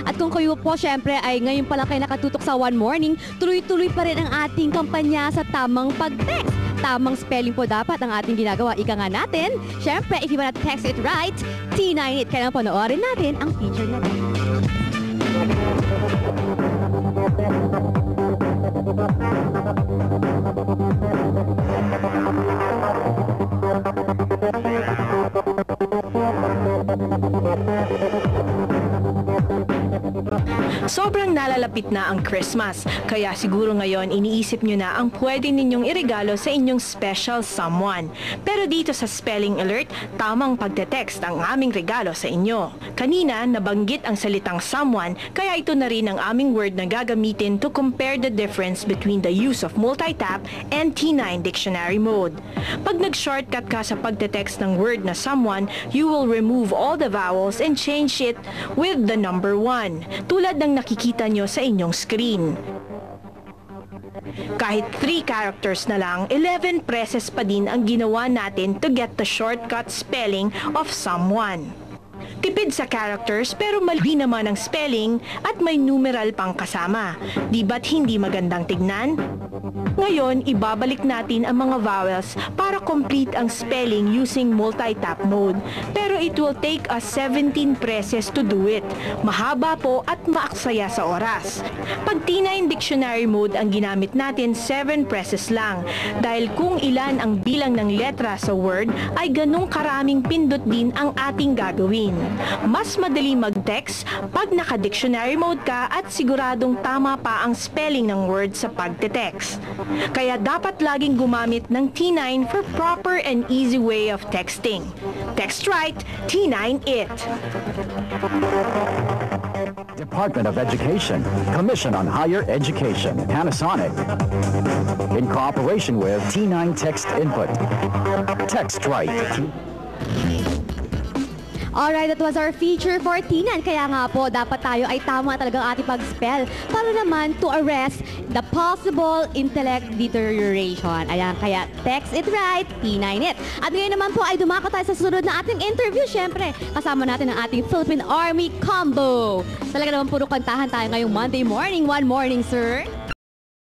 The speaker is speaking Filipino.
At kung kayo po syempre ay ngayon pa lang kayo nakatutok sa One Morning, tuloy-tuloy pa rin ang ating kampanya sa tamang pag-text. Tamang spelling po dapat ang ating ginagawa. Ika nga natin, syempre, if you wanna text it right, T9 it. Kaya panoorin natin ang feature na ito. Sobrang nalalapit na ang Christmas, kaya siguro ngayon iniisip nyo na ang pwede ninyong iregalo sa inyong special someone. Pero dito sa Spelling Alert, tamang pagte-text ang aming regalo sa inyo. Kanina, nabanggit ang salitang someone, kaya ito na rin ang aming word na gagamitin to compare the difference between the use of multi-tap and T9 dictionary mode. Pag nag-shortcut ka sa pagte-text ng word na someone, you will remove all the vowels and change it with the number 1, tulad ng nakikita nyo sa inyong screen. Kahit 3 characters na lang, 11 presses pa din ang ginawa natin to get the shortcut spelling of someone. Tipid sa characters pero mali naman ang spelling at may numeral pang kasama. Di ba't hindi magandang tignan? Ngayon, ibabalik natin ang mga vowels para complete ang spelling using multi-tap mode. Pero it will take us 17 presses to do it. Mahaba po at maaksaya sa oras. Pag T9 dictionary mode ang ginamit natin, 7 presses lang. Dahil kung ilan ang bilang ng letra sa word, ay ganong karaming pindot din ang ating gagawin. Mas madali mag-text pag naka-dictionary mode ka at siguradong tama pa ang spelling ng word sa pagte-text. Kaya dapat laging gumamit ng T9 for proper and easy way of texting. Text right, T9 it. Department of Education, Commission on Higher Education, Panasonic. In cooperation with T9 Text Input. Text right. Alright, that was our feature for T9. Kaya nga po, dapat tayo ay tama talagang ating pag-spell para naman to arrest the possible intellect deterioration. Ayan, kaya text it right, T9 it. At ngayon naman po ay dumako tayo sa susunod na ating interview. Siyempre, kasama natin ang ating Philippine Army Combo. Talaga naman puro kantahan tayo ngayong Monday morning. One morning, sir.